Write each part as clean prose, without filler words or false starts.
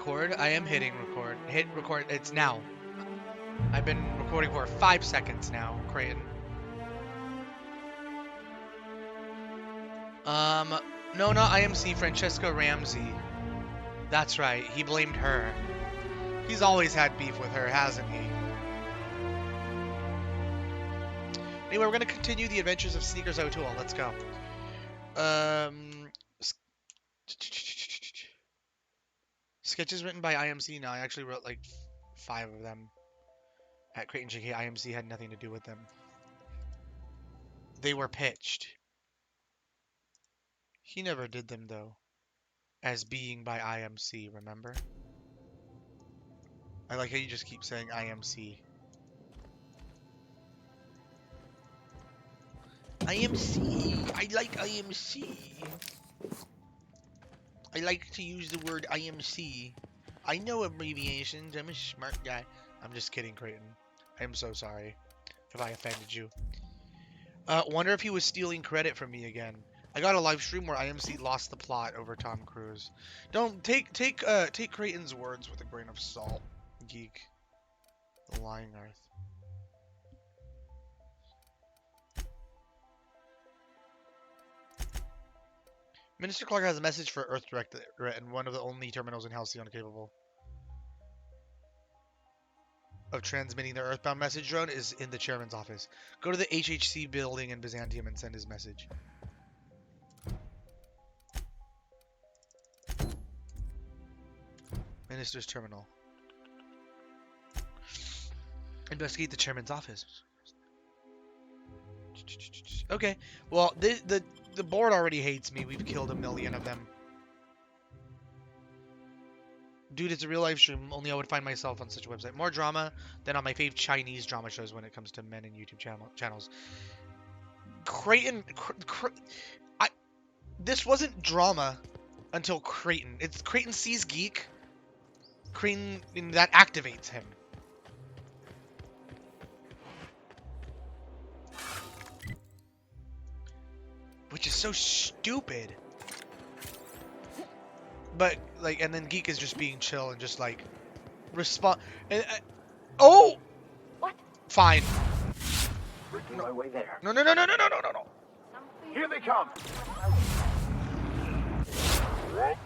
record? I am hitting record. Hit record. It's now. I've been recording for 5 seconds now, Creighton. No, not IMC, Francesca Ramsey. That's right, he blamed her. He's always had beef with her, hasn't he? Anyway, we're gonna continue the adventures of Sneakers O'Toole. Let's go. Sketches written by IMC. No, I actually wrote like 5 of them. At Creighton JK, IMC had nothing to do with them. They were pitched. He never did them though. As being by IMC, remember? I like how you just keep saying IMC. IMC! I like IMC! I like to use the word IMC. I know abbreviations, I'm a smart guy. I'm just kidding, Creighton. I am so sorry if I offended you. Wonder if he was stealing credit from me again. I got a live stream where IMC lost the plot over Tom Cruise. Don't take Creighton's words with a grain of salt, geek. The Lying Earth. Minister Clark has a message for Earth Direct and one of the only terminals in Halcyon capable of transmitting their Earthbound message drone is in the chairman's office. Go to the HHC building in Byzantium and send his message. Minister's terminal. Investigate the chairman's office. Okay. Well, the board already hates me. We've killed a million of them. Dude, it's a real life stream. Only I would find myself on such a website. More drama than on my fave Chinese drama shows when it comes to men in YouTube channels. Creighton, this wasn't drama until Creighton. It's Creighton sees Geek. Creighton, that activates him. Which is so stupid. But, like, and then Geek is just being chill and just, like, respond. Oh! What? Fine. Working my way there. No. Here they come.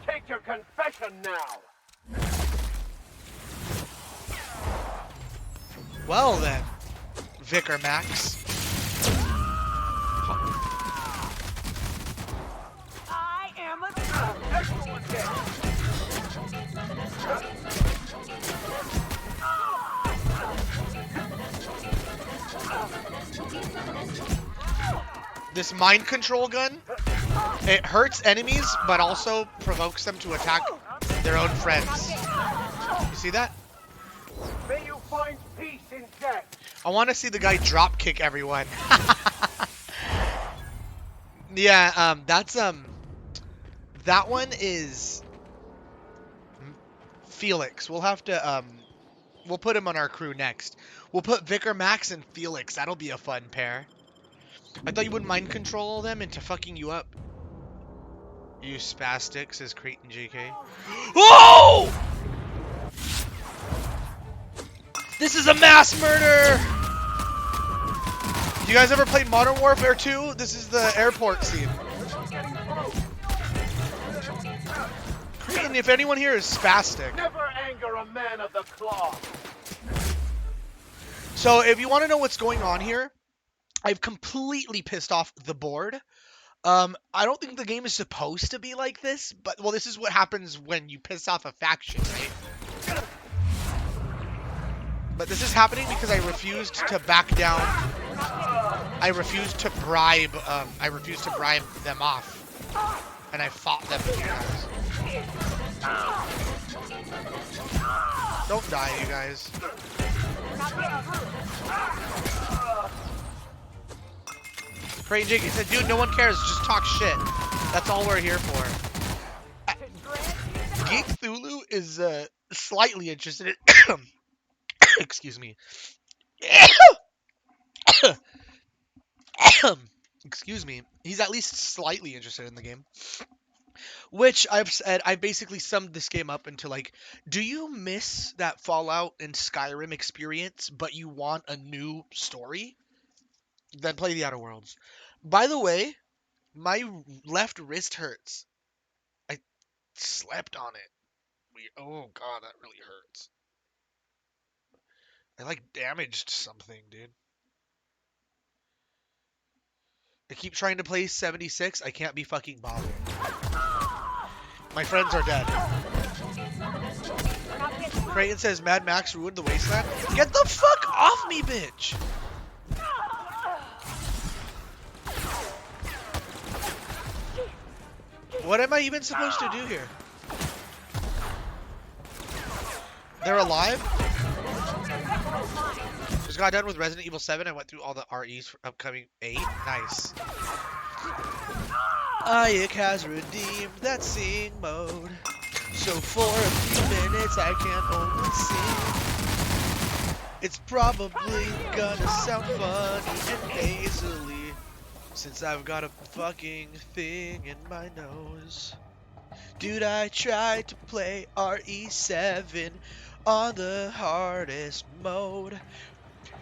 Take your confession now. Well then, Vicar Max. I am a... Excellent hit. This mind control gun, it hurts enemies, but also provokes them to attack their own friends. You see that? May you find peace in death. I want to see the guy drop kick everyone. Yeah, that one is Felix. We'll have to, we'll put him on our crew next. We'll put Vicar Max and Felix. That'll be a fun pair. I thought you wouldn't mind control them into fucking you up. You spastic, says Creighton JK. Oh! This is a mass murder! You guys ever played Modern Warfare 2? This is the airport scene. Creighton, if anyone here is spastic. Never anger a man of the claw. So if you want to know what's going on here, I've completely pissed off the board. I don't think the game is supposed to be like this, but, well, this is what happens when you piss off a faction, right? But this is happening because I refused to back down. I refused to bribe them off. And I fought them with you guys. Don't die, you guys. Creighton Jake, he said, dude, no one cares, just talk shit. That's all we're here for. Geek Thulu is slightly interested in excuse me. Excuse me. He's at least slightly interested in the game. Which I've said, I basically summed this game up into like, do you miss that Fallout and Skyrim experience, but you want a new story? Then play the Outer Worlds. By the way, my left wrist hurts. I slept on it. Oh god, that really hurts. I like damaged something, dude. I keep trying to play 76. I can't be fucking bothered. My friends are dead. Creighton says Mad Max ruined the wasteland. Get the fuck off me, bitch! What am I even supposed to do here? They're alive? Just got done with Resident Evil 7. I went through all the REs for upcoming 8. Nice. Ike has redeemed that sing mode. So for a few minutes I can only sing. It's probably gonna sound funny and nasally, since I've got a fucking thing in my nose. Dude, I tried to play RE7 on the hardest mode,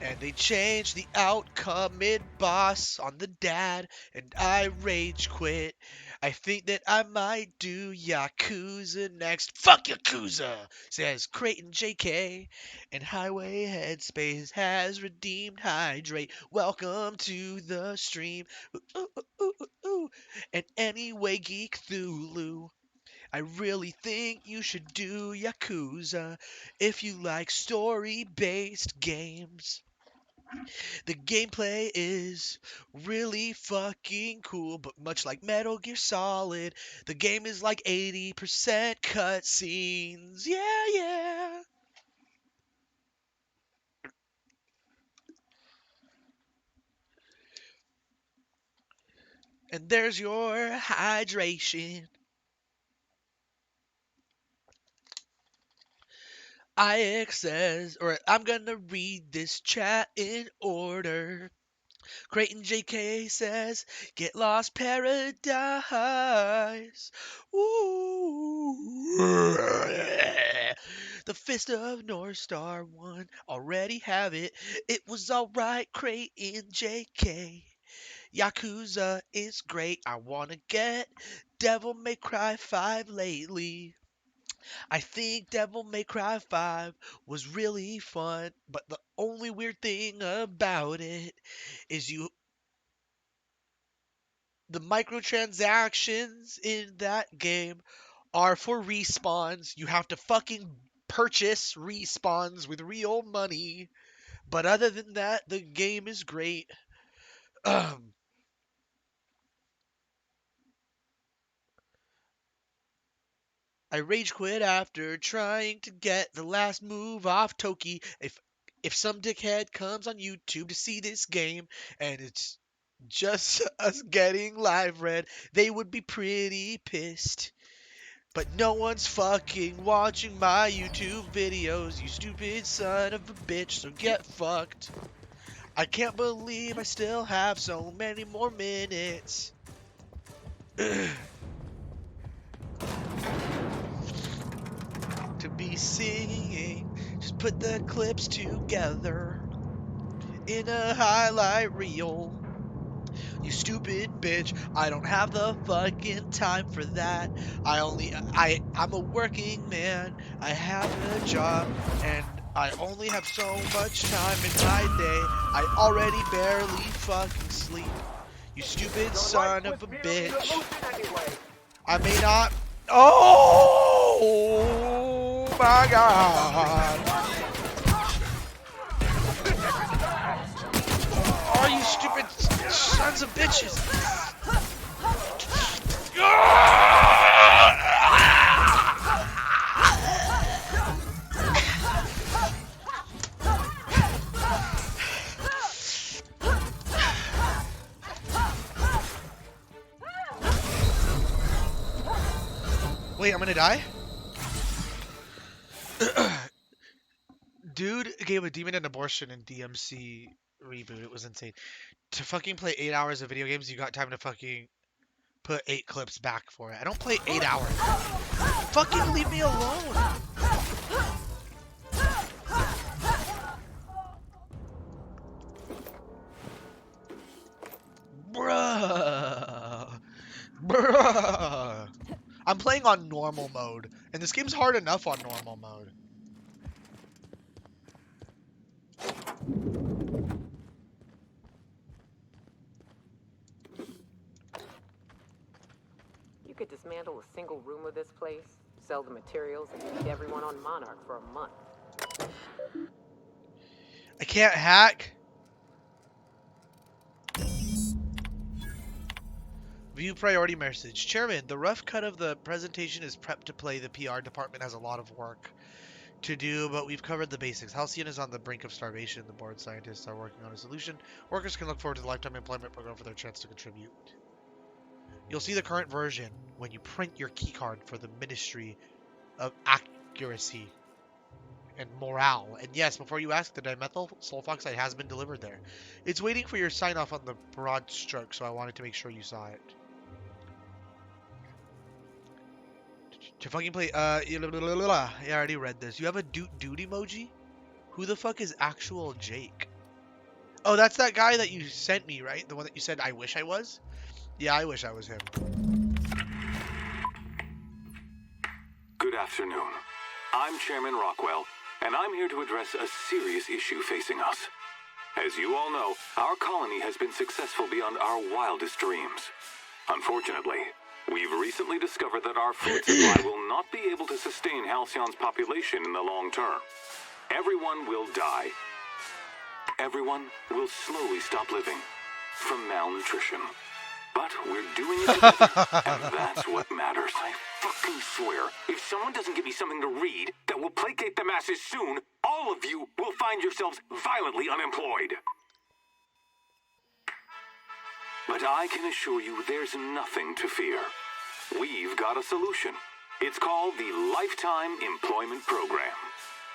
and they changed the outcome mid-boss on the dad, and I rage quit. I think that I might do Yakuza next. Fuck Yakuza, says Creighton JK. And Highway Headspace has redeemed Hydrate. Welcome to the stream. Ooh, ooh, ooh, ooh, ooh. And anyway, Geek Thulu, I really think you should do Yakuza if you like story-based games. The gameplay is really fucking cool, but much like Metal Gear Solid, the game is like 80% cutscenes. Yeah, yeah. And there's your hydration. IX says, or I'm gonna read this chat in order. Creighton JK says, get lost paradise. Ooh. The Fist of North Star one. Already have it. It was alright, Creighton JK. Yakuza is great. I wanna get Devil May Cry 5 lately. I think Devil May Cry 5 was really fun, but the only weird thing about it is the microtransactions in that game are for respawns. You have to fucking purchase respawns with real money. But other than that, the game is great. Um, I rage quit after trying to get the last move off Toki. If some dickhead comes on YouTube to see this game and it's just us getting live read, they would be pretty pissed. But no one's fucking watching my YouTube videos, you stupid son of a bitch, so get fucked. I can't believe I still have so many more minutes. To be singing, just put the clips together in a highlight reel. You stupid bitch, I don't have the fucking time for that. I'm a working man, I have a job, and I only have so much time in my day. I already barely fucking sleep. You stupid son of a bitch. I may not. Oh my god. Oh, you stupid sons of bitches. Wait, I'm gonna die? Dude gave a demon an abortion in DMC reboot. It was insane. To fucking play 8 hours of video games, you got time to fucking put 8 clips back for it. I don't play 8 hours. Fucking leave me alone. Bruh. Bruh. I'm playing on normal mode, and this game's hard enough on normal mode. You could dismantle a single room of this place, sell the materials, and feed everyone on Monarch for a month. I can't hack. View priority message. Chairman, the rough cut of the presentation is prepped to play. The PR department has a lot of work to do, but we've covered the basics. Halcyon is on the brink of starvation. The board scientists are working on a solution. Workers can look forward to the lifetime employment program for their chance to contribute. You'll see the current version when you print your keycard for the Ministry of Accuracy and Morale. And yes, before you ask, the dimethyl sulfoxide has been delivered there. It's waiting for your sign off on the broad stroke, so I wanted to make sure you saw it. To fucking play, yeah, I already read this. You have a dude emoji? Who the fuck is actual Jake? Oh, that's that guy that you sent me, right? The one that you said I wish I was? Yeah, I wish I was him. Good afternoon. I'm Chairman Rockwell, and I'm here to address a serious issue facing us. As you all know, our colony has been successful beyond our wildest dreams. Unfortunately, we've recently discovered that our food supply will not be able to sustain Halcyon's population in the long term. Everyone will die. Everyone will slowly stop living from malnutrition. But we're doing it together, and that's what matters. I fucking swear, if someone doesn't give me something to read that will placate the masses soon, all of you will find yourselves violently unemployed. But I can assure you there's nothing to fear. We've got a solution. It's called the Lifetime Employment Program.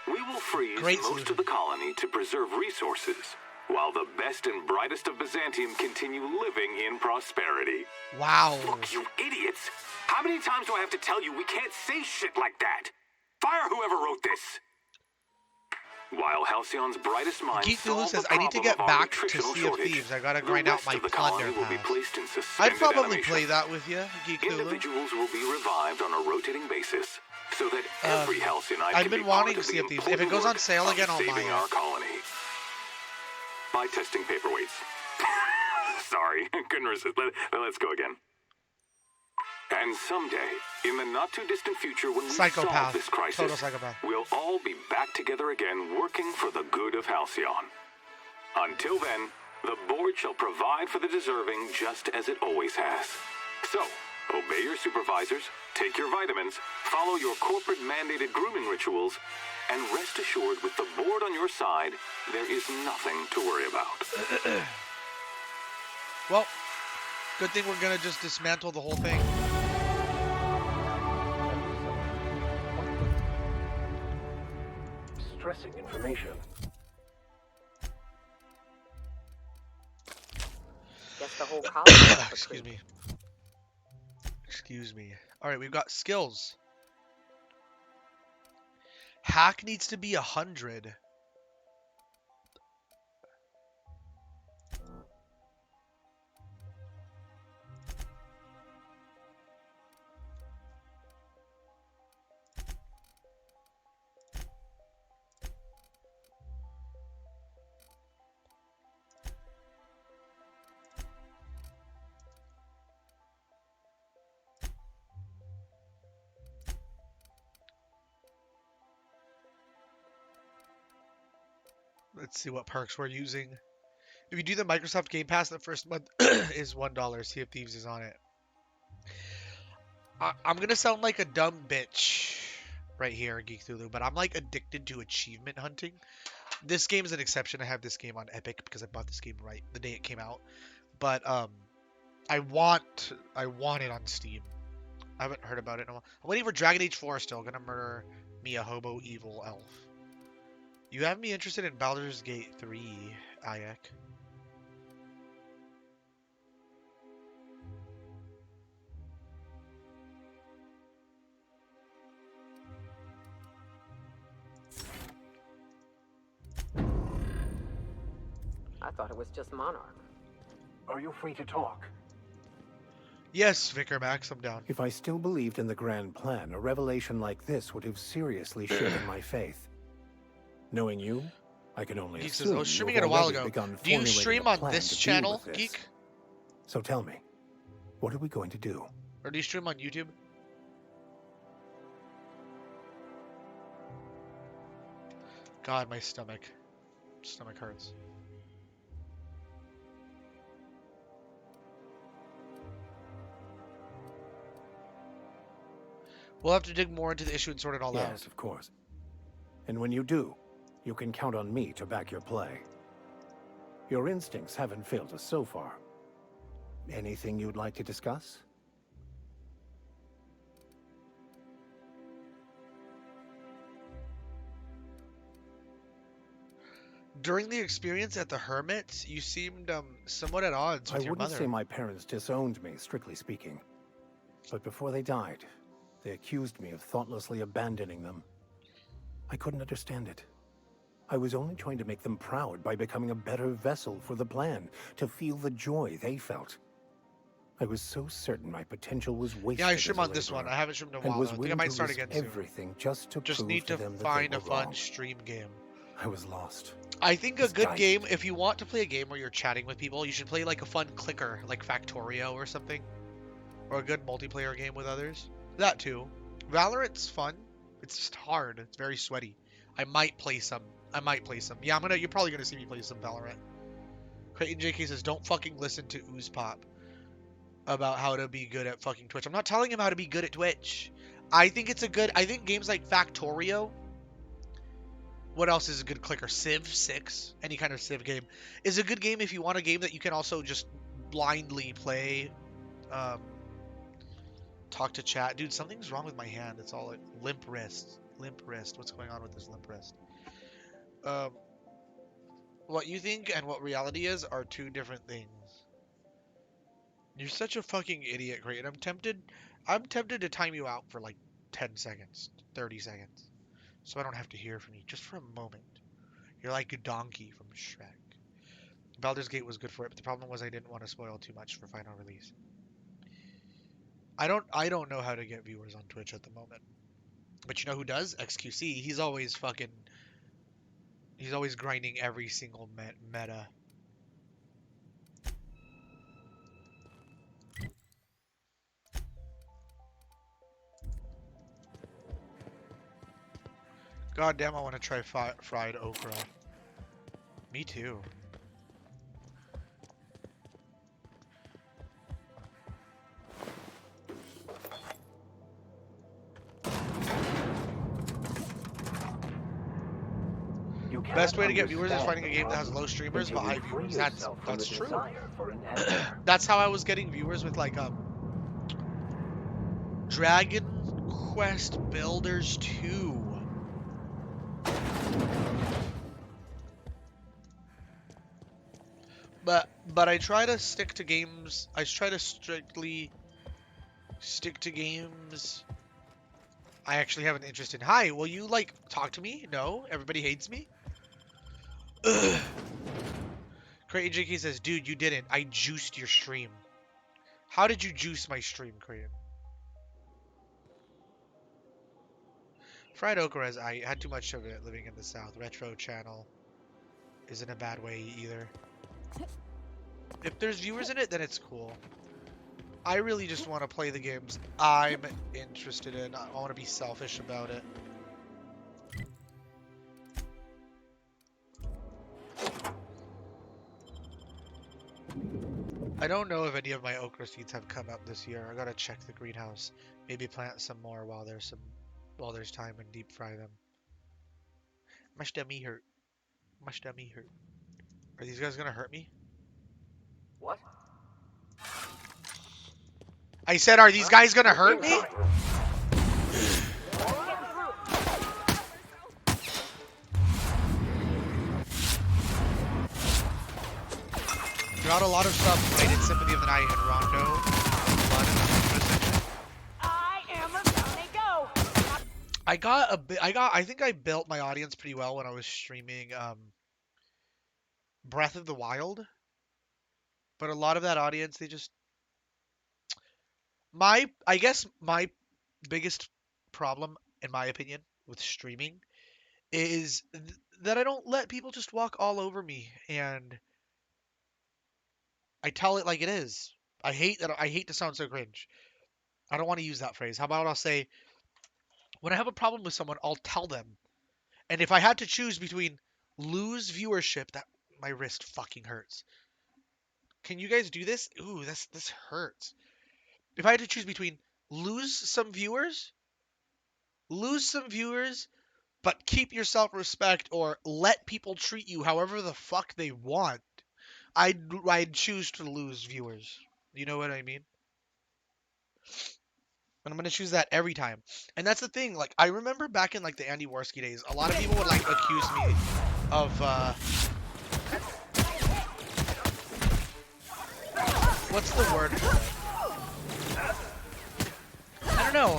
We will freeze most of the colony to preserve resources, while the best and brightest of Byzantium continue living in prosperity. Wow. Look, you idiots! How many times do I have to tell you we can't say shit like that? Fire whoever wrote this! While Halcyon's brightest minds Geek Lulu solve says, the I need to problem get of our back to nutritional Sea of shortage, Thieves. I gotta the grind out rest my of the plunder colony will be pass. placed in I'd suspended probably animation. play that with you, Geek Lulu. Individuals will be revived on a rotating basis, so that every Halcyonite I've can been be wanting part of Sea the of Thieves. If it important goes on work sale of again, I'll buy saving it. our colony. By testing paperweights. Sorry, couldn't resist. Let's go again. And someday, in the not-too-distant future when we solve Psychopath. this crisis, Total psychopath. we'll all be back together again working for the good of Halcyon. Until then, the board shall provide for the deserving just as it always has. So, obey your supervisors, take your vitamins, follow your corporate-mandated grooming rituals, and rest assured with the board on your side, there is nothing to worry about. Well, good thing we're gonna just dismantle the whole thing. Stressing information. Guess the whole colony is up a Excuse creek. me. Excuse me. Alright, we've got skills. Hack needs to be 100. Let's see what perks we're using. If you do the Microsoft Game Pass, the first month is $1. Sea of Thieves is on it. I'm gonna sound like a dumb bitch right here, Geek Thulu, but I'm like addicted to achievement hunting. This game is an exception. I have this game on Epic because I bought this game right the day it came out. But I want it on Steam. I haven't heard about it in a while. I'm waiting for Dragon Age 4 still. Gonna murder me a hobo evil elf. You have me interested in Baldur's Gate 3, Ayek. I thought it was just Monarch. Are you free to talk? Yes, Vicar Max, I'm down. If I still believed in the grand plan, a revelation like this would have seriously shaken my faith. Knowing you, I can only Geek says, assume I was streaming you've it a while already ago. begun Do you formulating stream a on plan this to deal channel, with this. Geek? So tell me, what are we going to do? Or do you stream on YouTube? God, my stomach hurts. We'll have to dig more into the issue and sort it all out. Yes, of course. And when you do, you can count on me to back your play. Your instincts haven't failed us so far. Anything you'd like to discuss? During the experience at the Hermit, you seemed somewhat at odds I with your wouldn't mother. say my parents disowned me, strictly speaking. But before they died, they accused me of thoughtlessly abandoning them. I couldn't understand it. I was only trying to make them proud by becoming a better vessel for the plan, to feel the joy they felt. I was so certain my potential was wasted. Yeah, I stream as a on this one. laborer, I haven't streamed in a and while. was Though. I think I willing might to start risk again soon. everything just to Just prove need to them that find they a were fun wrong. stream game. I was lost. I think a This good guy- game, if you want to play a game where you're chatting with people, you should play like a fun clicker, like Factorio or something. Or a good multiplayer game with others. That too. Valorant's fun. It's just hard. It's very sweaty. I might play some. Yeah, you're probably gonna see me play some Valorant. Creighton JK says, don't fucking listen to Ooze Pop about how to be good at fucking Twitch. I'm not telling him how to be good at Twitch. I think games like Factorio. What else is a good clicker? Civ 6, any kind of Civ game, is a good game if you want a game that you can also just blindly play. Talk to chat. Dude, something's wrong with my hand. It's all like limp wrist. What's going on with this limp wrist? What you think and what reality is are two different things. You're such a fucking idiot, Creighton. I'm tempted to time you out for like 10 seconds, 30 seconds. So I don't have to hear from you just for a moment. You're like a donkey from Shrek. Baldur's Gate was good for it, but the problem was I didn't want to spoil too much for final release. I don't know how to get viewers on Twitch at the moment. But you know who does? XQC. He's always grinding every single meta. God damn, I want to try fried okra. Me too. You Best cannot way to get viewers is understand finding a game that has low streamers but until high you free viewers. That's yourself from the true. desire for an answer. That's how I was getting viewers with like Dragon Quest Builders 2. But I try to stick to games. I try to strictly stick to games I actually have an interest in. Hi, will you like talk to me? No, everybody hates me. Ugh. Creighton JK says, dude, you didn't. I juiced your stream. How did you juice my stream, Creighton? Fried okra, I had too much of it living in the South. Retro channel isn't a bad way either. If there's viewers in it, then it's cool. I really just want to play the games I'm interested in. I want to be selfish about it. I don't know if any of my okra seeds have come up this year. I gotta check the greenhouse. Maybe plant some more while there's time and deep fry them. My stomach hurt. My stomach hurt. Are these guys gonna hurt me? What? I said, are these guys gonna hurt me? Got a lot of stuff. I did Symphony of the Night and Rondo. I am about to go. I think I built my audience pretty well when I was streaming Breath of the Wild, but a lot of that audience, they just I guess my biggest problem, in my opinion, with streaming is that I don't let people just walk all over me, and I tell it like it is. I hate that. I hate to sound so cringe. I don't want to use that phrase. How about I'll say, when I have a problem with someone, I'll tell them. And if I had to choose between lose viewership, that my wrist fucking hurts. Can you guys do this? Ooh, this hurts. If I had to choose between lose some viewers, but keep your self-respect, or let people treat you however the fuck they want, I'd choose to lose viewers. You know what I mean? And I'm gonna choose that every time. And that's the thing. Like, I remember back in like the Andy Warski days, a lot of people would like accuse me of what's the word for it? I don't know.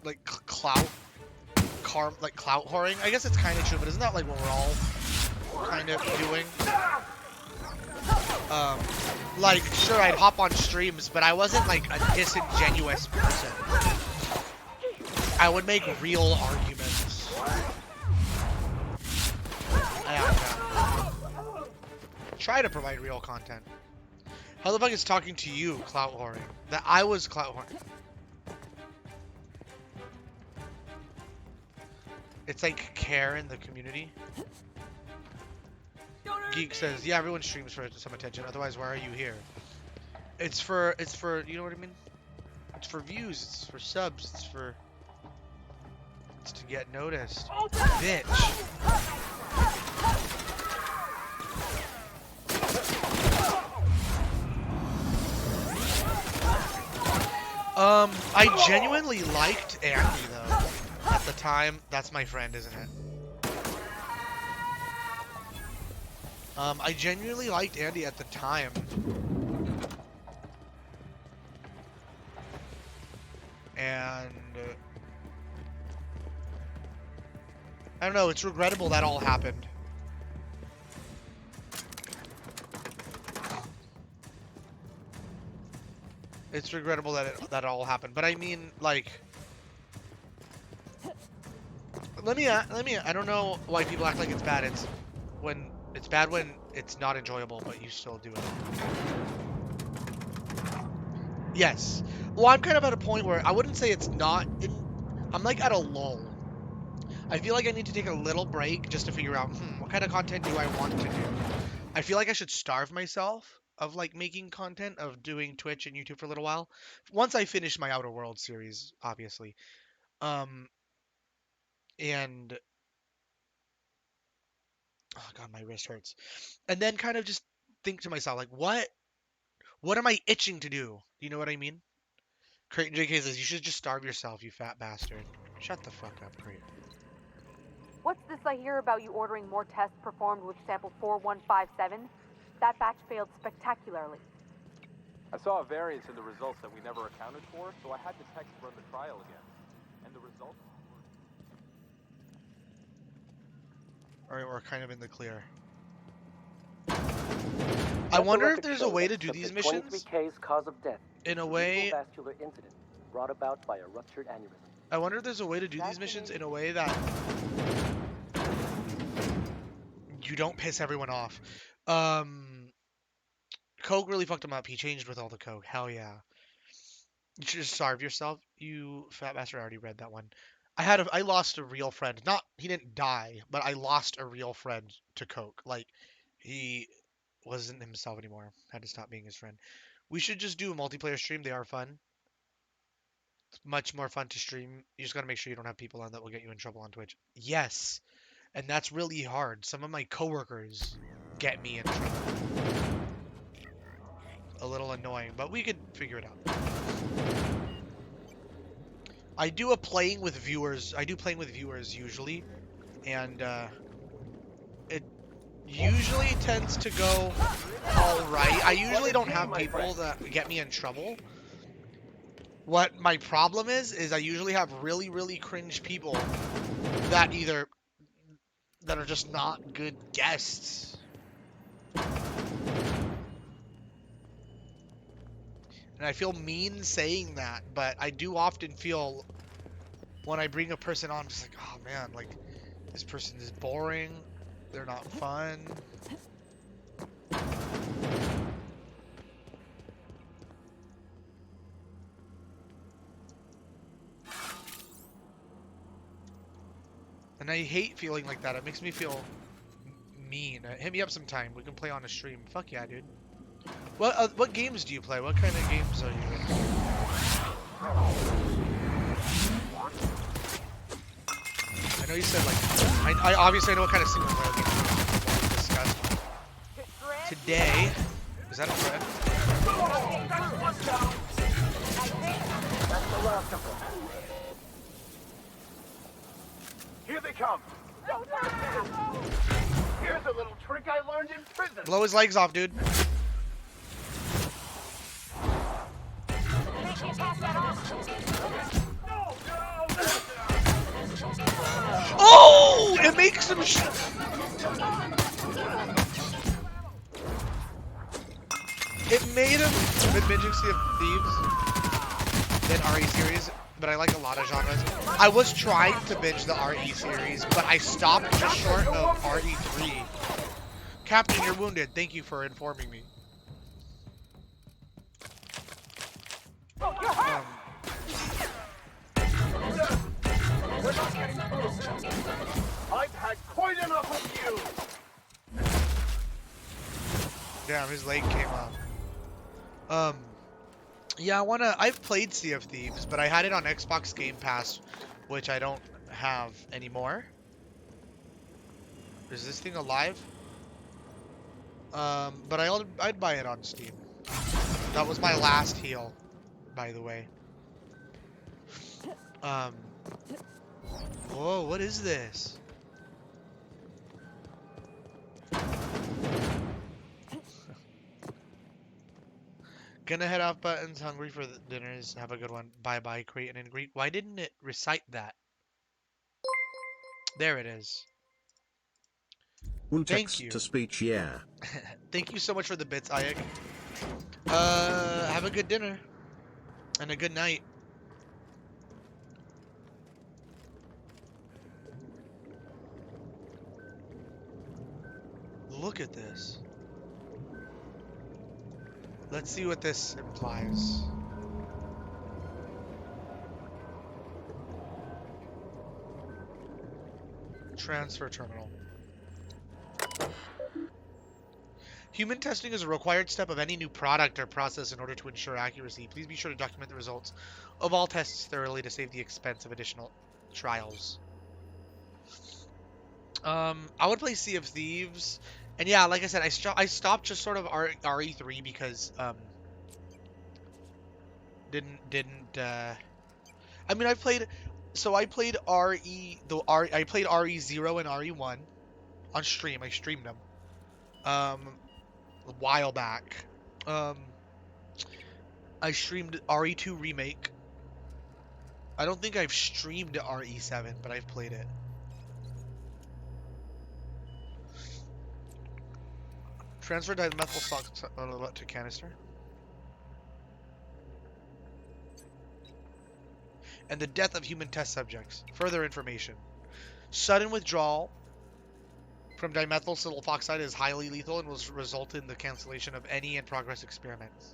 Like clout whoring. I guess it's kind of true, but isn't that like what we're all kind of doing? Like, sure, I'd hop on streams, but I wasn't like a disingenuous person. I would make real arguments. Try to provide real content. How the fuck is talking to you clout whoring? That I was clout whoring. It's like care in the community. Geek says, yeah, everyone streams for some attention. Otherwise, why are you here? It's for, you know what I mean? It's for views. It's for subs. It's to get noticed. Bitch. I genuinely liked Andy though. At the time, that's my friend, isn't it? I genuinely liked Andy at the time. And I don't know, it's regrettable that all happened. It's regrettable that that all happened. But I mean, like, I don't know why people act like it's bad. It's bad when it's not enjoyable, but you still do it. Yes. Well, I'm kind of at a point where I wouldn't say it's not. I'm like at a lull. I feel like I need to take a little break just to figure out, what kind of content do I want to do? I feel like I should starve myself of like making content, of doing Twitch and YouTube for a little while. Once I finish my Outer Worlds series, obviously. And oh god, my wrist hurts. And then kind of just think to myself, like, what am I itching to do? You know what I mean? Creighton JK says, you should just starve yourself, you fat bastard. Shut the fuck up, Creighton. What's this I hear about you ordering more tests performed with sample 4157? That batch failed spectacularly. I saw a variance in the results that we never accounted for, so I had to text run the trial again. And the results were... Alright, we're kind of in the clear. I wonder if there's a way to do these missions 23K's cause of death. in a way. Vascular incident brought about by a ruptured aneurysm. I wonder if there's a way to do these missions in a way that you don't piss everyone off. Coke really fucked him up. He changed with all the Coke. Hell yeah. You should just starve yourself. You fat bastard. I already read that one. I lost a real friend. He didn't die, but I lost a real friend to Coke. Like, he wasn't himself anymore. Had to stop being his friend. We should just do a multiplayer stream. They are fun. It's much more fun to stream. You just gotta make sure you don't have people on that will get you in trouble on Twitch. Yes. And that's really hard. Some of my coworkers get me in trouble. A little annoying, but we could figure it out. I do playing with viewers usually, and it usually tends to go alright. I usually don't have people that get me in trouble. What my problem is I usually have really, really cringe people that either that are just not good guests. And I feel mean saying that, but I do often feel when I bring a person on, I'm just like, oh man, like this person is boring. They're not fun. And I hate feeling like that. It makes me feel mean. Hit me up sometime. We can play on a stream. Fuck yeah, dude. What games do you play? What kind of games are you in? I know you said like I obviously know what kind of single player games you discussed. Today, is that a thread? That's the last of them. Here they come. Here's a little trick I learned in prison. Blow his legs off, dude. Oh! It makes him It made him been binging Sea of Thieves than RE series, but I like a lot of genres. I was trying to binge the RE series, but I stopped just short of RE3. Captain, you're wounded. Thank you for informing me. I've had quite enough of you. Damn, his leg came off. Yeah, I've played Sea of Thieves, but I had it on Xbox Game Pass, which I don't have anymore. Is this thing alive? But I'd buy it on Steam. That was my last heal, by the way. Whoa, what is this? Gonna head off, Buttons. Hungry for the dinners. Have a good one. Bye-bye, create and greet. Why didn't it recite that? There it is. Thank you. To speech, yeah. Thank you so much for the bits, Ayek. Have a good dinner. And a good night. Look at this. Let's see what this implies. Transfer terminal. Human testing is a required step of any new product or process in order to ensure accuracy. Please be sure to document the results of all tests thoroughly to save the expense of additional trials. I would play Sea of Thieves. And yeah, like I said, I stopped just sort of RE3 because I mean I played I played RE0 and RE1 on stream. I streamed them a while back. I streamed RE2 Remake. I don't think I've streamed RE7, but I've played it. Transfer dimethyl stock to canister. And the death of human test subjects. Further information. Sudden withdrawal from dimethyl sulfoxide is highly lethal and will result in the cancellation of any in-progress experiments.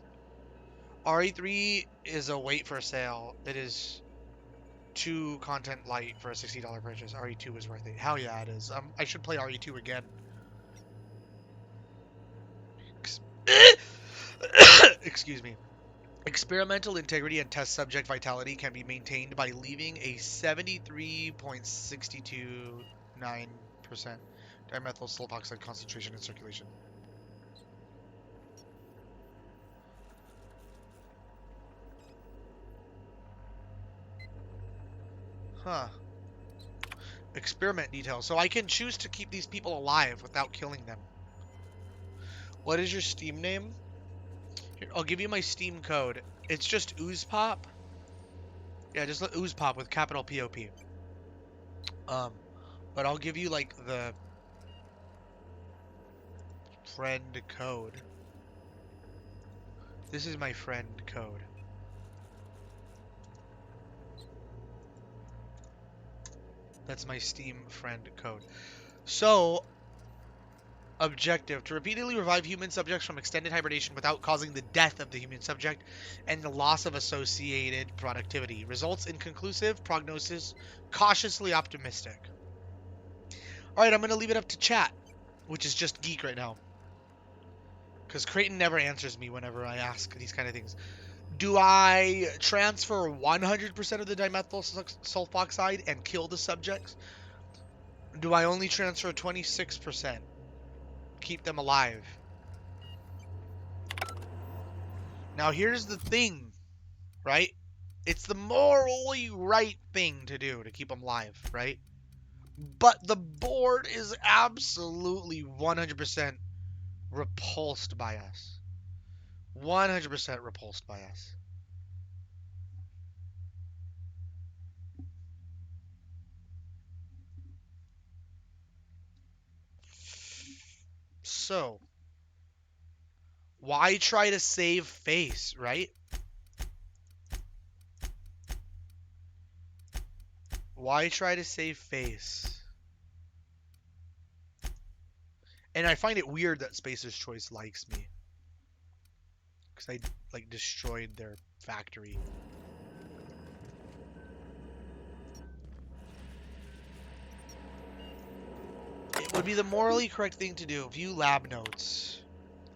RE3 is a wait for sale. It is 2 content light for a $60 purchase. RE2 is worth it. Hell yeah, it is. I should play RE2 again. Excuse me. Experimental integrity and test subject vitality can be maintained by leaving a 73.629% dimethyl sulfoxide concentration in circulation. Huh. Experiment details. So I can choose to keep these people alive without killing them. What is your Steam name? Here, I'll give you my Steam code. It's just OozePop. Yeah, just OozePop with capital POP. But I'll give you like the friend code. This is my friend code. That's my Steam friend code. So, objective: to repeatedly revive human subjects from extended hibernation without causing the death of the human subject and the loss of associated productivity. Results inconclusive. Prognosis cautiously optimistic. Alright, I'm going to leave it up to chat, which is just geek right now. Because Creighton never answers me whenever I ask these kind of things. Do I transfer 100% of the dimethyl sulfoxide and kill the subjects? Do I only transfer 26%? Keep them alive. Now here's the thing, right? It's the morally right thing to do to keep them alive, right? But the board is absolutely 100% repulsed by us. 100% repulsed by us. So, why try to save face, right? Why try to save face? And I find it weird that Spacer's Choice likes me. Because I, like, destroyed their factory. It would be the morally correct thing to do. View lab notes.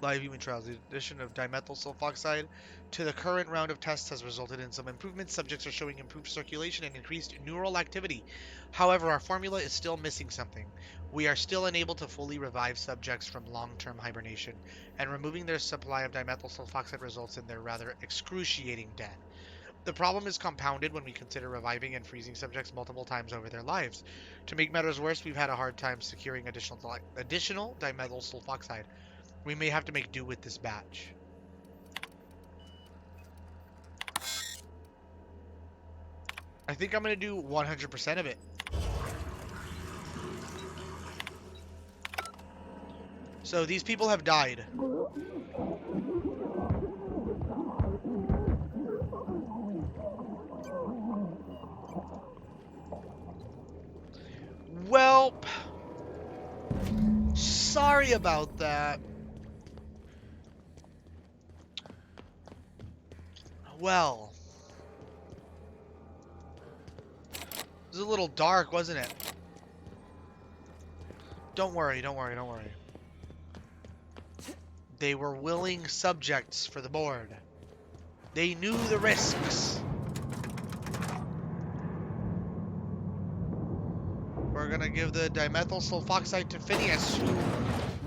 Live human trials. The addition of dimethyl sulfoxide to the current round of tests has resulted in some improvements. Subjects are showing improved circulation and increased neural activity. However, our formula is still missing something. We are still unable to fully revive subjects from long-term hibernation, and removing their supply of dimethyl sulfoxide results in their rather excruciating death. The problem is compounded when we consider reviving and freezing subjects multiple times over their lives. To make matters worse, we've had a hard time securing additional dimethyl sulfoxide. We may have to make do with this batch. I think I'm going to do 100% of it. So these people have died. Well, sorry about that. Well, it was a little dark, wasn't it? Don't worry, don't worry, don't worry. They were willing subjects for the board. They knew the risks. We're gonna give the dimethyl sulfoxide to Phineas, who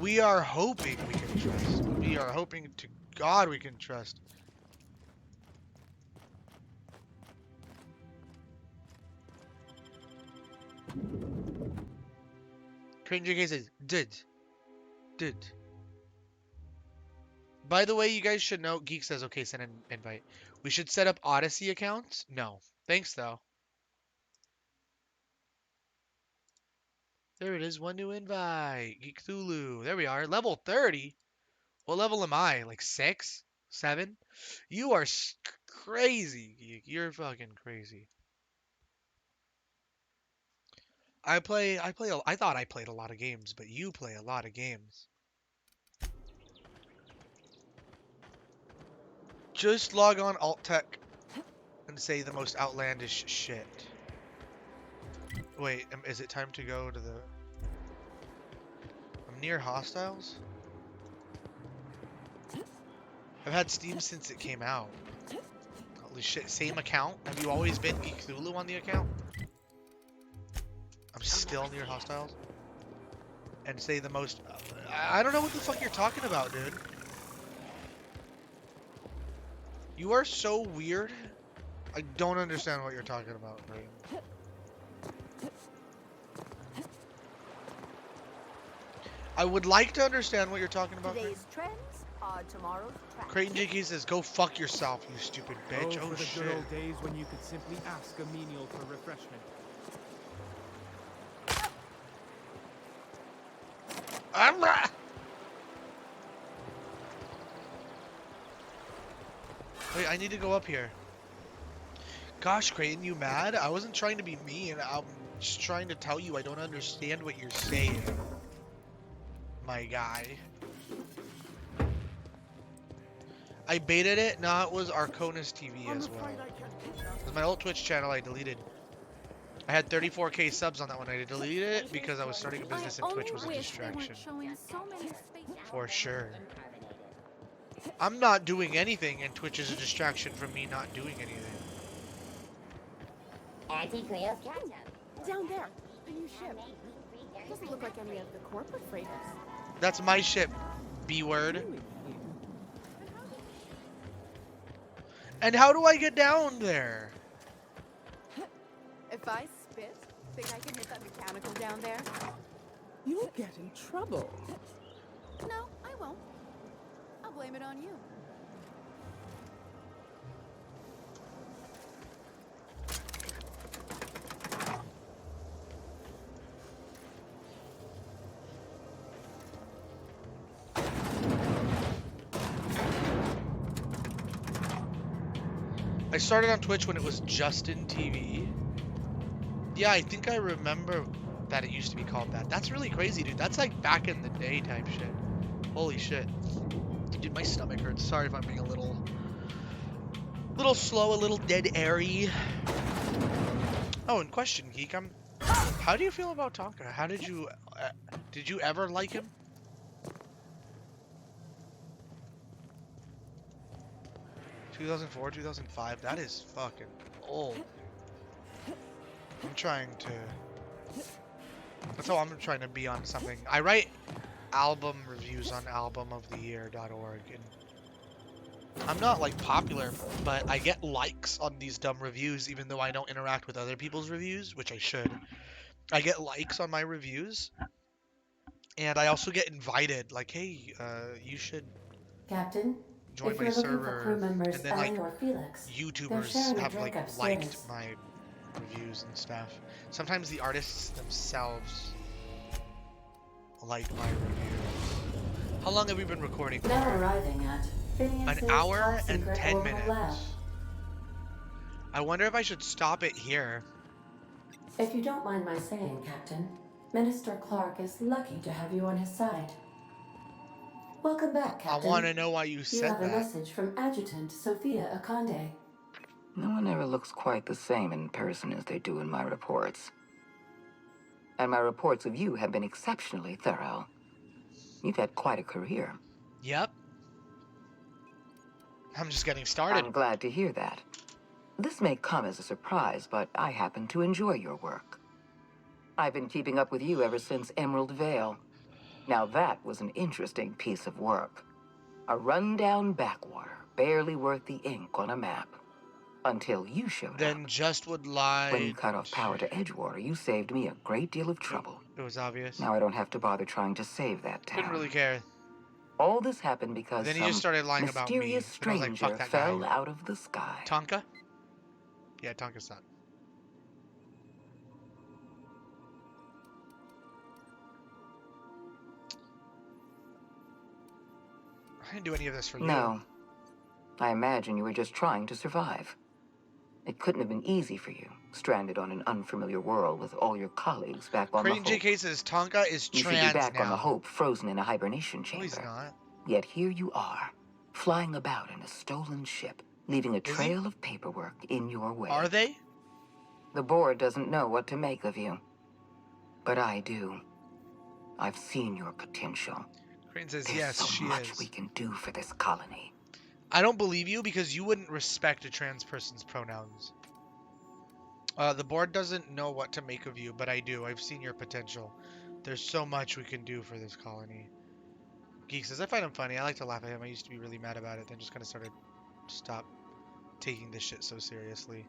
we are hoping we can trust. We are hoping to God we can trust. Creighton says, did. By the way, you guys should know, Geek says, okay, send an invite. We should set up Odyssey accounts? No. Thanks, though. There it is, one new invite. Geek Cthulhu. There we are. Level 30? What level am I? Like 6? 7? You are crazy, Geek. You're fucking crazy. I thought I played a lot of games, but you play a lot of games. Just log on Alt-Tech and say the most outlandish shit. Wait, is it time to go to the... I'm near Hostiles? I've had Steam since it came out. Holy shit, same account? Have you always been Geek Cthulhu on the account? I'm still near Hostiles? And say the most... I don't know what the fuck you're talking about, dude. You are so weird. I don't understand what you're talking about, right? I would like to understand what you're talking about. Today's trends are tomorrow's tracks. Creighton JK says, go fuck yourself, you stupid bitch. Oh, for the shit. good old days when you could simply ask a menial for refreshment. Wait, I need to go up here. Gosh, Creighton, you mad? I wasn't trying to be mean. I'm just trying to tell you I don't understand what you're saying. My guy. I baited it. No, it was Arconis TV as well. It was my old Twitch channel I deleted. I had 34k subs on that one. I deleted it because I was starting a business and Twitch was a distraction. For sure. I'm not doing anything and Twitch is a distraction from me not doing anything. Anti-Creo's catch-up. Down there, the new ship. Doesn't look like any of the corporate freighters. That's my ship, B-word. And how do I get down there? If I spit, think I can hit that mechanical down there? You'll get in trouble. No, I won't. I'll blame it on you. I started on Twitch when it was Justin TV. Yeah, I think I remember that it used to be called that. That's really crazy, dude. That's like back in the day type shit. Holy shit. Dude, my stomach hurts. Sorry if I'm being a little slow, a little dead airy. Oh, and question, Geek. How do you feel about Tonka? How did you ever like him? ...2004, 2005, that is fucking old. I'm trying to... That's how I'm trying to be on something. I write album reviews on albumoftheyear.org, and I'm not like popular, but I get likes on these dumb reviews even though I don't interact with other people's reviews, which I should. I get likes on my reviews, and I also get invited, like, hey, you should... Captain, join if my you're looking for server, crew members and then like Ellie or Felix, YouTubers have like upstairs. liked my reviews and stuff. Sometimes the artists themselves like my reviews. How long have we been recording for? Now arriving at Phineas's An hour top and secret 10 orbital lab. minutes. I wonder if I should stop it here. If you don't mind my saying, Captain, Minister Clark is lucky to have you on his side. Welcome back, Captain. I want to know why you You said have a that. message from Adjutant Sophia Akande. No one ever looks quite the same in person as they do in my reports. And my reports of you have been exceptionally thorough. You've had quite a career. Yep. I'm just getting started. I'm glad to hear that. This may come as a surprise, but I happen to enjoy your work. I've been keeping up with you ever since Emerald Vale. Now that was an interesting piece of work. A rundown backwater, barely worth the ink on a map. Until you showed up. Then Justwood lied. When you cut off power to Edgewater, you saved me a great deal of trouble. It was obvious. Now I don't have to bother trying to save that town. Didn't really care. All this happened because Then he some just started lying about me. mysterious And I was like, stranger fuck that fell guy. out of the sky. Tonka? Yeah, Tonka's son. I didn't do any of this for you. No. I imagine you were just trying to survive. It couldn't have been easy for you, stranded on an unfamiliar world with all your colleagues back on Creighton the Hope. JK says Tonka is You should trans be back now. on the Hope, frozen in a hibernation No, chamber. he's not. Yet here you are, flying about in a stolen ship, leaving a Is he? trail of paperwork in your way. Are they? The board doesn't know what to make of you. But I do. I've seen your potential. Creighton says There's yes, so she much is. we can do for this colony. I don't believe you because you wouldn't respect a trans person's pronouns. The board doesn't know what to make of you, but I do. I've seen your potential. There's so much we can do for this colony. Geek says, I find him funny. I like to laugh at him. I used to be really mad about it, then just kind of started stop taking this shit so seriously.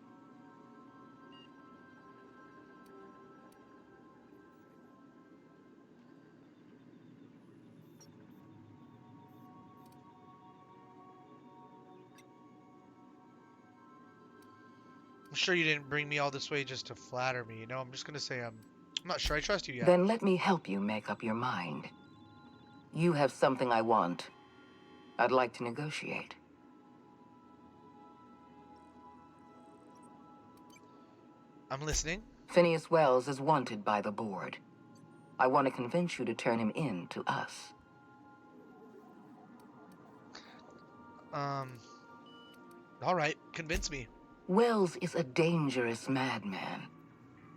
I'm sure you didn't bring me all this way just to flatter me, you know? I'm just gonna say I'm not sure I trust you yet. Then let me help you make up your mind. You have something I want. I'd like to negotiate. I'm listening. Phineas Wells is wanted by the board. I want to convince you to turn him in to us. All right, convince me. Wells is a dangerous madman.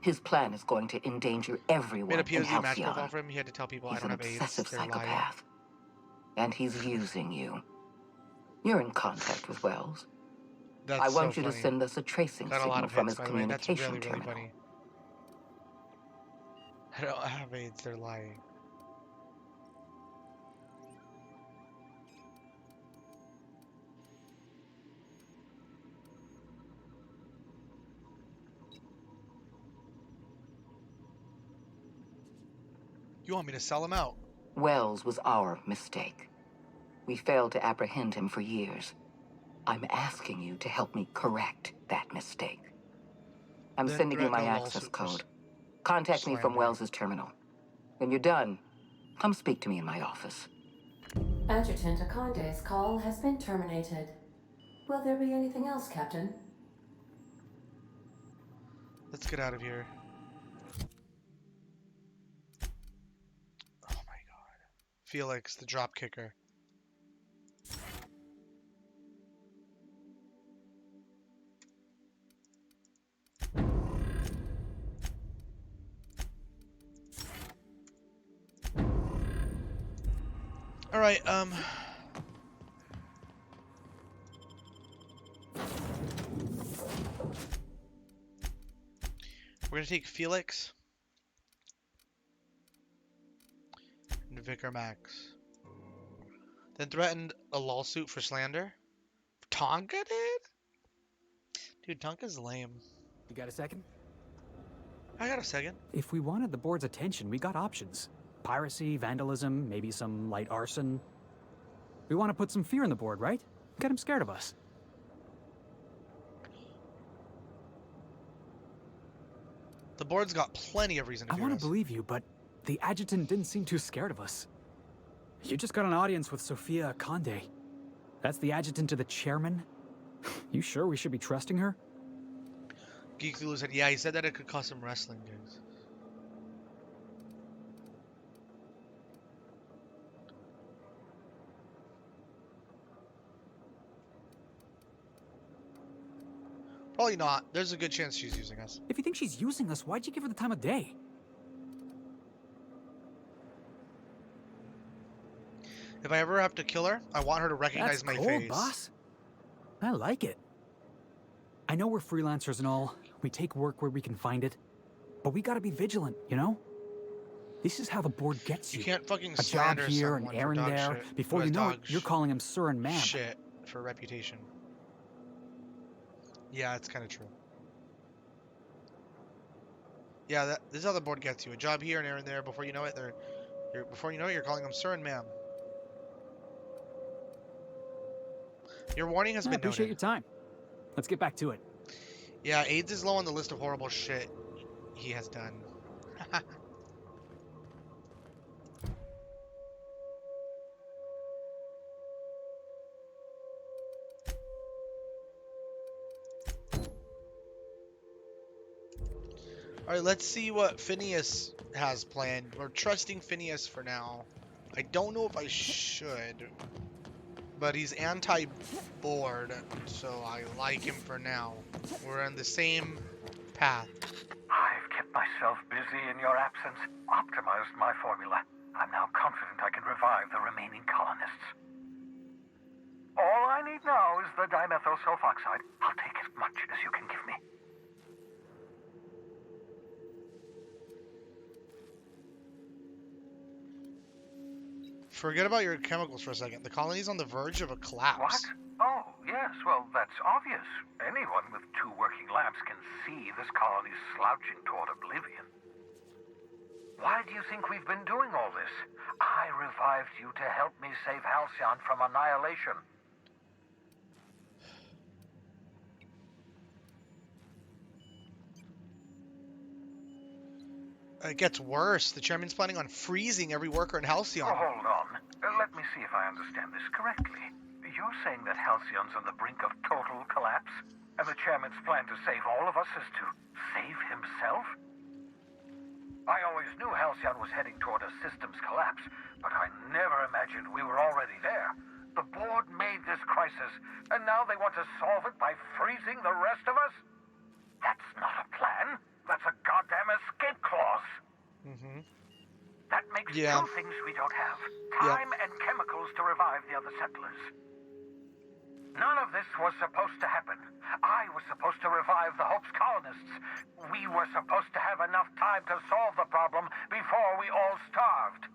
His plan is going to endanger everyone Made a in POZ match profile Halcyon. for him. He had to tell people I He's don't an have AIDS. obsessive They're lying. psychopath. And he's using you. You're in contact with Wells. That's I want so you to funny. send us a tracing Got a lot signal of from hits, his by the way. That's communication really, really terminal. funny. I don't have AIDS. They're lying. You want me to sell him out? Wells was our mistake. We failed to apprehend him for years. I'm asking you to help me correct that mistake. I'm Then sending you my threaten a access lawsuit for code. Contact me from slander. Wells's terminal. When you're done, come speak to me in my office. Adjutant Akonde's call has been terminated. Will there be anything else, Captain? Let's get out of here. Oh my god. Felix, the drop kicker. All right, we're gonna take Felix and Vicar Max. Then threatened a lawsuit for slander. Tonka did? Dude, Tonka's lame. You got a second? I got a second. If we wanted the board's attention, we got options. Piracy, vandalism, maybe some light arson. We want to put some fear in the board, right? Get them scared of us. The board's got plenty of reason to I fear want us. to believe you, but the adjutant didn't seem too scared of us. You just got an audience with Sophia Akonde. That's the adjutant to the chairman? You sure we should be trusting her? Geek Zulu said, yeah, he said that it could cost him wrestling gigs. Probably not. There's a good chance she's using us. If you think she's using us, why'd you give her the time of day? If I ever have to kill her, I want her to recognize That's my cold, face. boss. I like it. I know we're freelancers and all. We take work where we can find it. But we gotta be vigilant, you know? This is how the board gets you. You can't fucking a job slander here, an someone for errand dog there. shit. Before Who you has know it, dog you're calling him sir and ma'am. Shit for reputation. Yeah, it's kind of true. Yeah, this is how the board gets you. A job here, an errand there. Before you know it, you're calling them sir and ma'am. Your warning has I been appreciate noted. your time. Let's get back to it. Yeah, AIDS is low on the list of horrible shit he has done. Alright, let's see what Phineas has planned. We're trusting Phineas for now. I don't know if I should, but he's anti-board, so I like him for now. We're on the same path. I've kept myself busy in your absence, optimized my formula. I'm now confident I can revive the remaining colonists. All I need now is the dimethyl sulfoxide. I'll take as much as you can give me. Forget about your chemicals for a second. The colony's on the verge of a collapse. What? Oh, yes, well, that's obvious. Anyone with 2 working labs can see this colony's slouching toward oblivion. Why do you think we've been doing all this? I revived you to help me save Halcyon from annihilation. It gets worse. The chairman's planning on freezing every worker in Halcyon. Oh, hold on. Let me see if I understand this correctly. You're saying that Halcyon's on the brink of total collapse, and the chairman's plan to save all of us is to save himself? I always knew Halcyon was heading toward a systems collapse, but I never imagined we were already there. The board made this crisis, and now they want to solve it by freezing the rest of us? That's not a plan. That's a goddamn escape clause. Mm-hmm. That makes two things we don't have. Time and chemicals to revive the other settlers. None of this was supposed to happen. I was supposed to revive the Hope's colonists. We were supposed to have enough time to solve the problem before we all starved.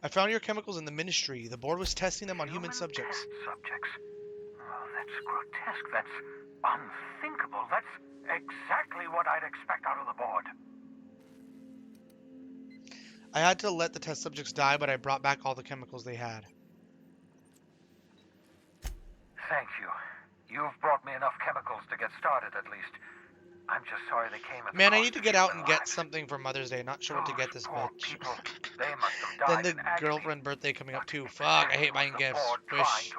I found your chemicals in the Ministry. The board was testing them on human subjects. Subjects? Oh, that's grotesque. That's unthinkable. That's exactly what I'd expect out of the board. I had to let the test subjects die, but I brought back all the chemicals they had. Thank you. You've brought me enough chemicals to get started, at least. I'm just sorry they came at Man, I need to get out and get something for Mother's Day. Not sure what to get this bitch. They must have died Then the girlfriend birthday coming up too. Fuck, I hate buying gifts. Wish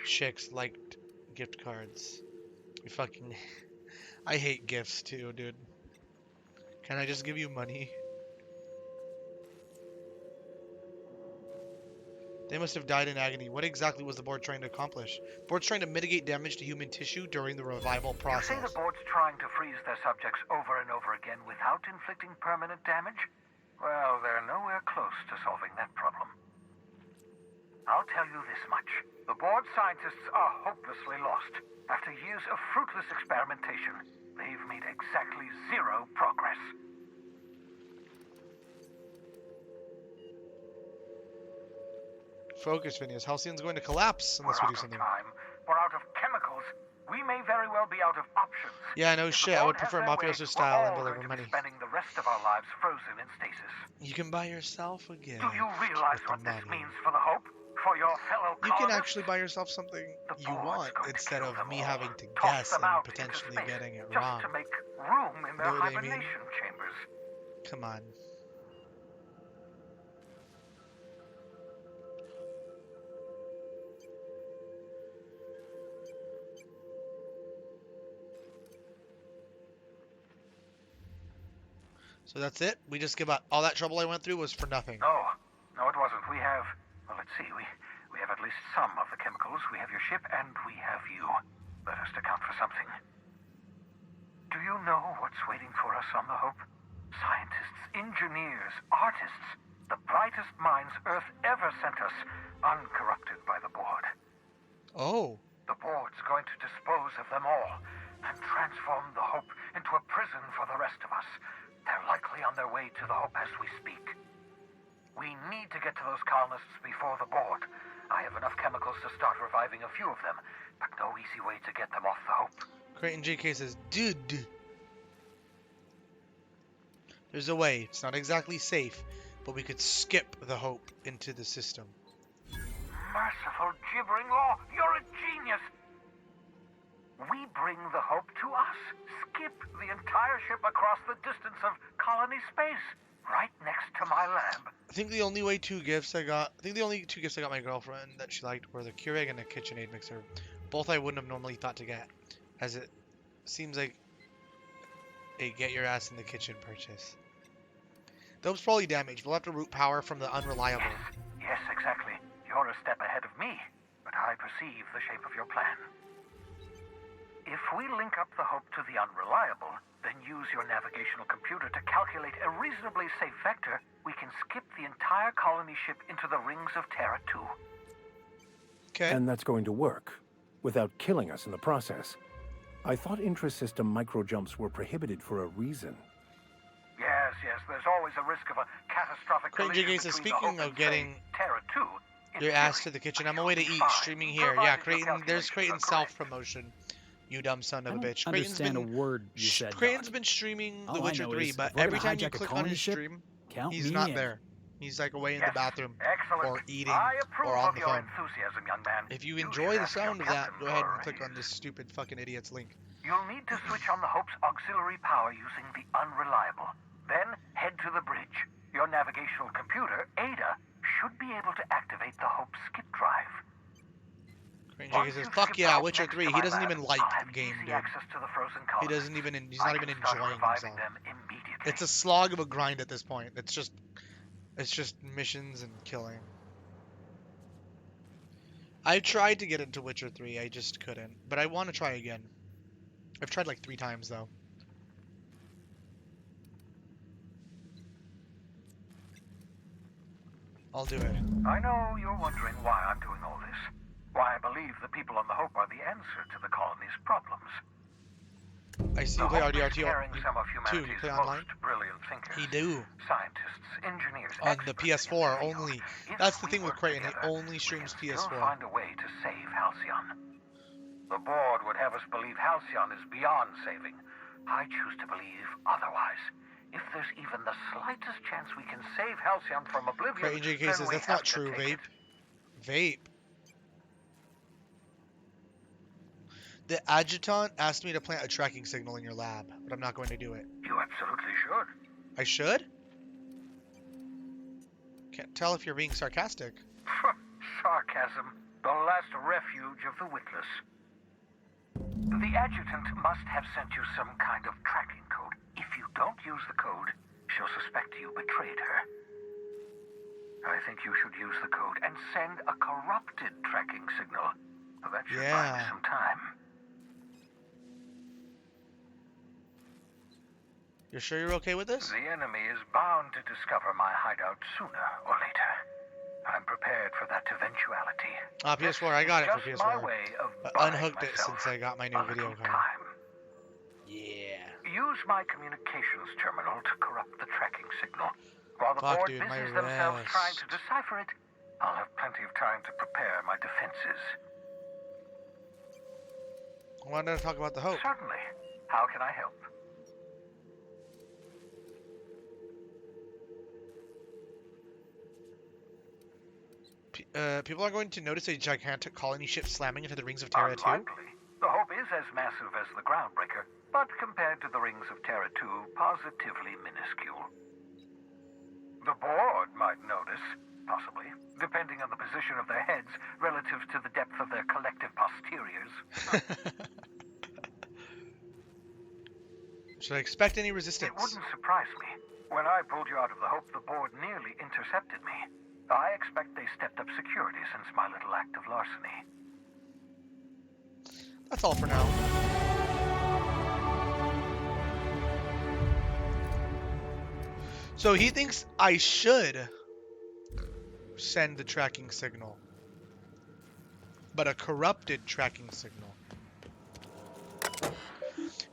chicks liked gift cards. You fucking... I hate gifts too, dude. Can I just give you money? They must have died in agony. What exactly was the board trying to accomplish? Board's trying to mitigate damage to human tissue during the revival process. You say the board's trying to freeze their subjects over and over again without inflicting permanent damage? Well, they're nowhere close to solving that problem. I'll tell you this much. The board scientists are hopelessly lost. After years of fruitless experimentation, they've made exactly zero progress. Focus, Phineas. Halcyon's going to collapse unless we do something. We're out of chemicals. We may very well be out of options. Yeah, no shit. I would prefer mafioso style and deliver money. Spending the rest of our lives frozen in stasis. You can buy yourself a gift. Do you realize what this means for the Hope? For your fellow colonists? You can actually buy yourself something you want instead of me having to guess and potentially getting it wrong. Just to make room in their hibernation chambers. Come on. So that's it? We just give up. All that trouble I went through was for nothing. No, it wasn't. We have, well, let's see, we have at least some of the chemicals. We have your ship, and we have you. Let us account for something. Do you know what's waiting for us on the Hope? Scientists, engineers, artists, the brightest minds Earth ever sent us, uncorrupted by the board. Oh. The board's going to dispose of them all and transform the Hope into a prison for the rest of us. They're likely on their way to the Hope as we speak. We need to get to those colonists before the board. I have enough chemicals to start reviving a few of them, but no easy way to get them off the Hope. Creighton JK says, dude. There's a way. It's not exactly safe, but we could skip the Hope into the system. Merciful gibbering law, you're a genius! We bring the Hope to us. Skip the entire ship across the distance of colony space, right next to my lab. I think the only two gifts I got my girlfriend that she liked were the Keurig and a KitchenAid mixer. Both I wouldn't have normally thought to get, as it seems like a get your ass in the kitchen purchase. Those probably damaged. We'll have to route power from the unreliable. Yes, exactly. You're a step ahead of me, but I perceive the shape of your plan. If we link up the Hope to the unreliable, then use your navigational computer to calculate a reasonably safe vector, we can skip the entire colony ship into the rings of Terra 2. Okay. And that's going to work, without killing us in the process. I thought intra-system micro-jumps were prohibited for a reason. Yes, there's always a risk of a catastrophic collision between speaking of getting Terra 2, your ass to the kitchen, I'm away to eat, streaming here. Yeah, Creighton, there's Creighton's self-promotion. You dumb son of a bitch. Creighton's been a word you said. Creighton's been streaming The Witcher 3, but every time you click on his stream, he's not there. He's like away in the bathroom or eating or on the phone. If you enjoy the sound of that, go ahead and click on this stupid fucking idiot's link. You'll need to switch on the Hope's auxiliary power using the unreliable. Then head to the bridge. Your navigational computer, Ada, should be able to activate the Hope skip drive. Ranger says, "Fuck yeah, Witcher 3." He doesn't even like the game, dude. He doesn't even. He's not even enjoying himself. It's a slog of a grind at this point. It's just missions and killing. I tried to get into Witcher 3, I just couldn't. But I want to try again. I've tried like 3 times though. I'll do it. I know you're wondering why I'm doing all this. Why I believe the people on the Hope are the answer to the colony's problems. I see you play RDR2 Some of too. You play online? Brilliant thinkers. He do. Scientists, engineers, on the PS4 only. That's the thing with Creighton. He only streams PS4. Find a way to save Halcyon. The board would have us believe Halcyon is beyond saving. I choose to believe otherwise. If there's even the slightest chance we can save Halcyon from oblivion, Creighton JK says that's not true, Vape. Vape. The adjutant asked me to plant a tracking signal in your lab, but I'm not going to do it. You absolutely should. I should? Can't tell if you're being sarcastic. Sarcasm, the last refuge of the witless. The adjutant must have sent you some kind of tracking code. If you don't use the code, she'll suspect you betrayed her. I think you should use the code and send a corrupted tracking signal. That should buy me some time. You're sure you're okay with this? The enemy is bound to discover my hideout sooner or later. I'm prepared for that eventuality. PS4, I got it for PS4. My way of unhooked it since I got my new video card. Yeah. Use my communications terminal to corrupt the tracking signal. While the board busies themselves trying to decipher it, I'll have plenty of time to prepare my defenses. I wanted to talk about the Hope. Certainly. How can I help? People are going to notice a gigantic colony ship slamming into the Rings of Terra 2. The Hope is as massive as the Groundbreaker, but compared to the Rings of Terra 2, positively minuscule. The board might notice, possibly, depending on the position of their heads relative to the depth of their collective posteriors. Should I expect any resistance? It wouldn't surprise me. When I pulled you out of the Hope, the board nearly intercepted me. I expect they stepped up security since my little act of larceny. That's all for now. So he thinks I should send the tracking signal. But a corrupted tracking signal.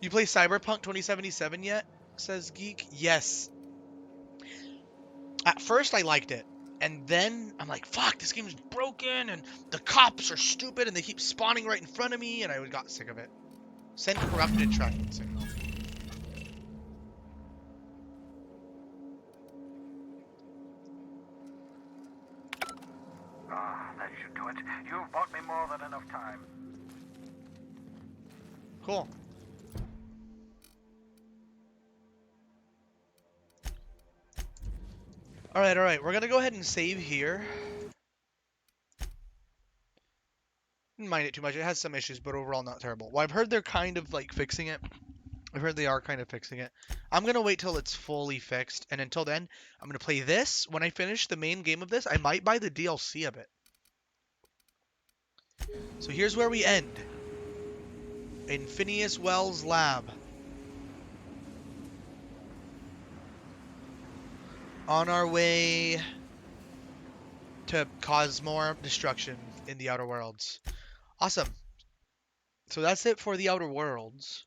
You play Cyberpunk 2077 yet? Says Geek. Yes. At first I liked it. And then I'm like, fuck, this game's broken, and the cops are stupid, and they keep spawning right in front of me, and I got sick of it. Send corrupted tracking signal. That should do it. You've bought me more than enough time. Cool. Alright, we're gonna go ahead and save here. Didn't mind it too much, it has some issues, but overall not terrible. Well, I've heard they're kind of like fixing it. I've heard they are kind of fixing it. I'm gonna wait till it's fully fixed, and until then, I'm gonna play this. When I finish the main game of this, I might buy the DLC of it. So here's where we end. In Phineas Wells' lab. On our way to cause more destruction in the Outer Worlds. Awesome. So that's it for the Outer Worlds.